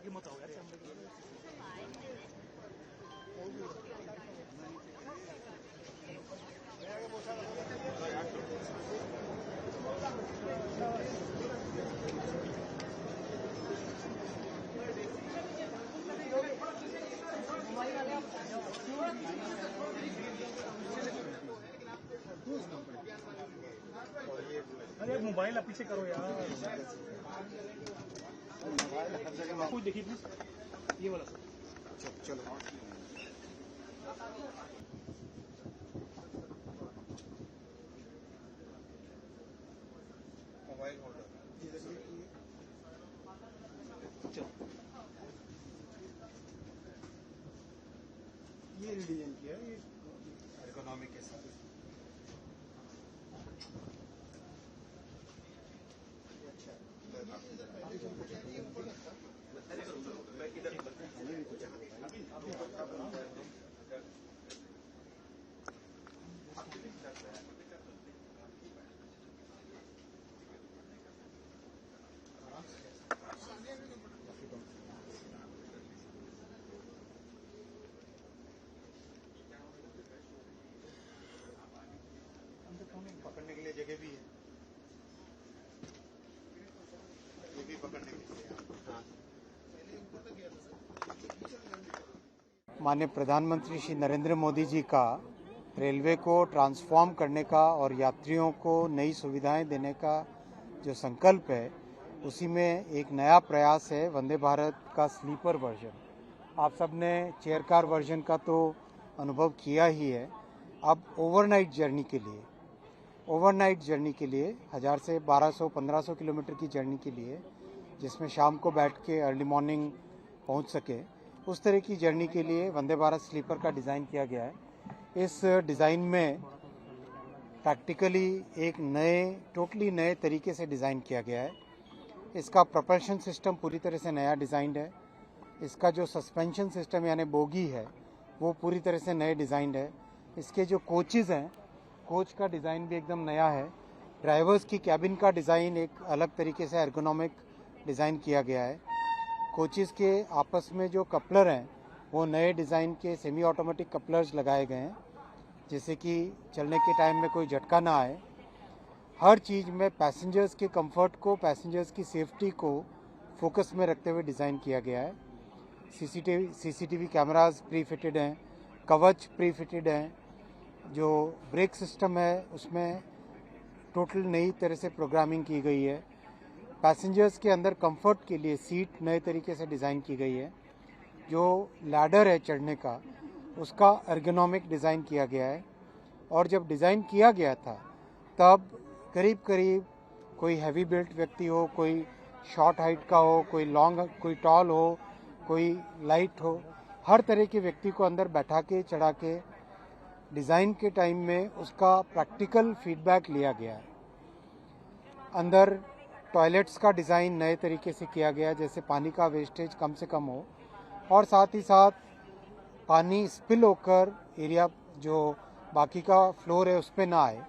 आगे मत आओ यार। अरे मोबाइल आप पीछे करो यार। कुछ देखिए प्लीज, ये वाला सर। चलो मोबाइल होल्डर ये डिजाइन किया है, ये इकोनॉमिक के साथ। पकड़ने के लिए जगह भी है, ये भी पकड़ने के लिए। माननीय प्रधानमंत्री श्री नरेंद्र मोदी जी का रेलवे को ट्रांसफॉर्म करने का और यात्रियों को नई सुविधाएं देने का जो संकल्प है, उसी में एक नया प्रयास है वंदे भारत का स्लीपर वर्जन। आप सबने चेयर कार वर्जन का तो अनुभव किया ही है। अब ओवरनाइट जर्नी के लिए 1000 से 1200-1500 किलोमीटर की जर्नी के लिए, जिसमें शाम को बैठ के अर्ली मॉर्निंग पहुंच सके, उस तरह की जर्नी के लिए वंदे भारत स्लीपर का डिज़ाइन किया गया है। इस डिज़ाइन में प्रैक्टिकली एक टोटली नए तरीके से डिज़ाइन किया गया है। इसका प्रोपल्शन सिस्टम पूरी तरह से नया डिज़ाइंड है। इसका जो सस्पेंशन सिस्टम यानी बोगी है, वो पूरी तरह से नए डिज़ाइंड है। इसके जो कोचेज़ हैं, कोच का डिज़ाइन भी एकदम नया है। ड्राइवर्स की कैबिन का डिज़ाइन एक अलग तरीके से एर्गोनॉमिक डिज़ाइन किया गया है। कोचेज़ के आपस में जो कपलर हैं, वो नए डिज़ाइन के सेमी ऑटोमेटिक कपलर्स लगाए गए हैं, जिससे कि चलने के टाइम में कोई झटका ना आए। हर चीज़ में पैसेंजर्स के कंफर्ट को, पैसेंजर्स की सेफ्टी को फोकस में रखते हुए डिज़ाइन किया गया है। सीसीटीवी कैमरास प्री फिटेड हैं, कवच प्री फिटेड हैं। जो ब्रेक सिस्टम है, उसमें टोटल नई तरह से प्रोग्रामिंग की गई है। पैसेंजर्स के अंदर कंफर्ट के लिए सीट नए तरीके से डिज़ाइन की गई है। जो लैडर है चढ़ने का, उसका एर्गोनॉमिक डिज़ाइन किया गया है। और जब डिज़ाइन किया गया था, तब करीब करीब कोई हैवी बिल्ट व्यक्ति हो, कोई शॉर्ट हाइट का हो, कोई लॉन्ग, कोई टॉल हो, कोई लाइट हो, हर तरह के व्यक्ति को अंदर बैठा के चढ़ा के डिज़ाइन के टाइम में उसका प्रैक्टिकल फीडबैक लिया गया है। अंदर टॉयलेट्स का डिज़ाइन नए तरीके से किया गया है, जैसे पानी का वेस्टेज कम से कम हो, और साथ ही साथ पानी स्पिल होकर एरिया जो बाकी का फ्लोर है उस पर ना आए।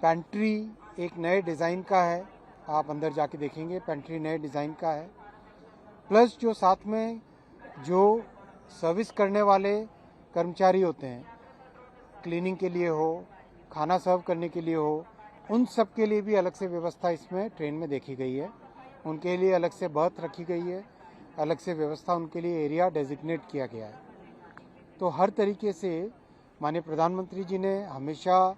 पेंट्री एक नए डिज़ाइन का है, आप अंदर जाके देखेंगे, पेंट्री नए डिज़ाइन का है। प्लस जो साथ में जो सर्विस करने वाले कर्मचारी होते हैं, क्लीनिंग के लिए हो, खाना सर्व करने के लिए हो, उन सब के लिए भी अलग से व्यवस्था इसमें ट्रेन में देखी गई है। उनके लिए अलग से बर्थ रखी गई है, अलग से व्यवस्था, उनके लिए एरिया डेजिग्नेट किया गया है। तो हर तरीके से माननीय प्रधानमंत्री जी ने हमेशा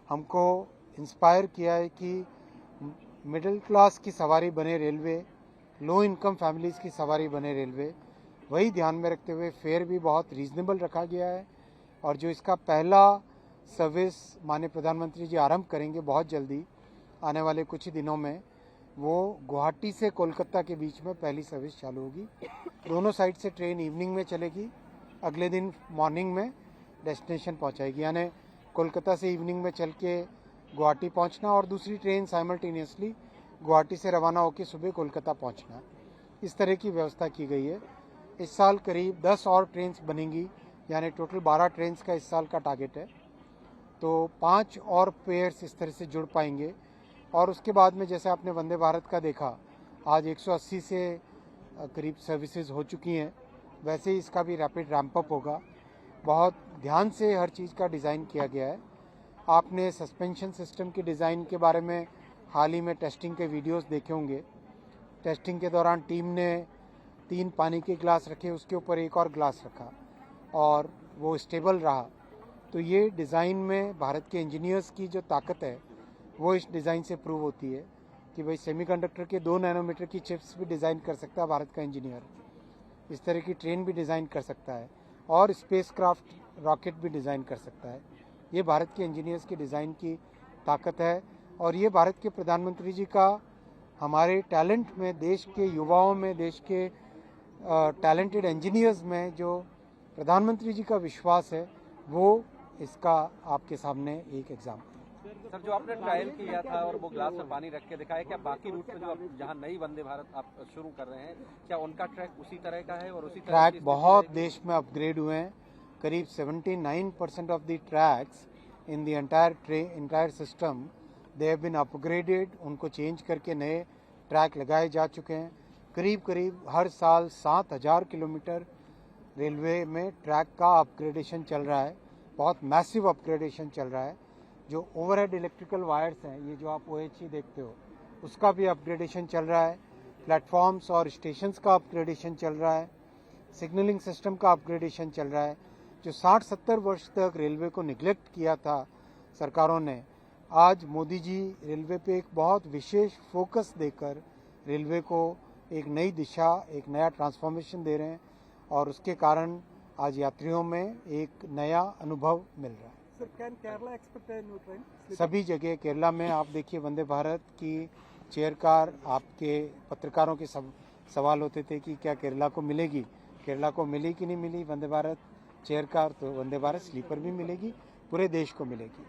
हमको इंस्पायर किया है कि मिडिल क्लास की सवारी बने रेलवे, लो इनकम फैमिलीज़ की सवारी बने रेलवे। वही ध्यान में रखते हुए फेयर भी बहुत रीजनेबल रखा गया है। और जो इसका पहला सर्विस माननीय प्रधानमंत्री जी आरंभ करेंगे बहुत जल्दी, आने वाले कुछ ही दिनों में, वो गुवाहाटी से कोलकाता के बीच में पहली सर्विस चालू होगी। दोनों साइड से ट्रेन इवनिंग में चलेगी, अगले दिन मॉर्निंग में डेस्टिनेशन पहुंचाएगी। यानी कोलकाता से इवनिंग में चल के गुवाहाटी पहुंचना और दूसरी ट्रेन साइमल्टेनियसली गुवाहाटी से रवाना होकर सुबह कोलकाता पहुंचना। इस तरह की व्यवस्था की गई है। इस साल करीब 10 और ट्रेन बनेंगी, यानी टोटल 12 ट्रेन का इस साल का टारगेट है। तो 5 और पेयर्स इस तरह से जुड़ पाएंगे। और उसके बाद में जैसे आपने वंदे भारत का देखा, आज 180 से करीब सर्विसेज हो चुकी हैं, वैसे ही इसका भी रैपिड रैंप अप होगा। बहुत ध्यान से हर चीज़ का डिज़ाइन किया गया है। आपने सस्पेंशन सिस्टम के डिज़ाइन के बारे में हाल ही में टेस्टिंग के वीडियोस देखे होंगे। टेस्टिंग के दौरान टीम ने 3 पानी के ग्लास रखे, उसके ऊपर एक और ग्लास रखा और वो स्टेबल रहा। तो ये डिज़ाइन में भारत के इंजीनियर्स की जो ताकत है वो इस डिज़ाइन से प्रूव होती है कि भाई सेमीकंडक्टर के 2 नैनोमीटर की चिप्स भी डिज़ाइन कर सकता है भारत का इंजीनियर, इस तरह की ट्रेन भी डिज़ाइन कर सकता है और स्पेसक्राफ्ट रॉकेट भी डिज़ाइन कर सकता है। ये भारत के इंजीनियर्स की डिज़ाइन की ताकत है और ये भारत के प्रधानमंत्री जी का हमारे टैलेंट में, देश के युवाओं में, देश के टैलेंटेड इंजीनियर्स में जो प्रधानमंत्री जी का विश्वास है वो इसका आपके सामने एक एग्जाम्पल। सर, जो आपने ट्रायल किया था और वो ग्लास में पानी रख के दिखाया, क्या बाकी रूट में जो आप जहां नई वंदे भारत आप शुरू कर रहे हैं, क्या उनका ट्रैक उसी तरह का है और उसी तरह ट्रैक बहुत देश में अपग्रेड हुए हैं। करीब 79% of the tracks in the entire system they have been upgraded. उनको चेंज करके नए ट्रैक लगाए जा चुके हैं। करीब हर साल 7000 किलोमीटर रेलवे में ट्रैक का अपग्रेडेशन चल रहा है। बहुत मैसिव अपग्रेडेशन चल रहा है। जो ओवरहेड इलेक्ट्रिकल वायर्स हैं, ये जो आप OHE देखते हो, उसका भी अपग्रेडेशन चल रहा है। प्लेटफॉर्म्स और स्टेशंस का अपग्रेडेशन चल रहा है। सिग्नलिंग सिस्टम का अपग्रेडेशन चल रहा है। जो 60-70 वर्ष तक रेलवे को निगलेक्ट किया था सरकारों ने, आज मोदी जी रेलवे पे एक बहुत विशेष फोकस देकर रेलवे को एक नई दिशा, एक नया ट्रांसफॉर्मेशन दे रहे हैं और उसके कारण आज यात्रियों में एक नया अनुभव मिल रहा है। Sir, can Kerala expect a new train? सभी जगह केरला में आप देखिए वंदे भारत की चेयर कार, आपके पत्रकारों के सवाल होते थे कि क्या केरला को मिलेगी, केरला को मिली कि नहीं मिली वंदे भारत चेयर कार, तो वंदे भारत स्लीपर भी मिलेगी, पूरे देश को मिलेगी।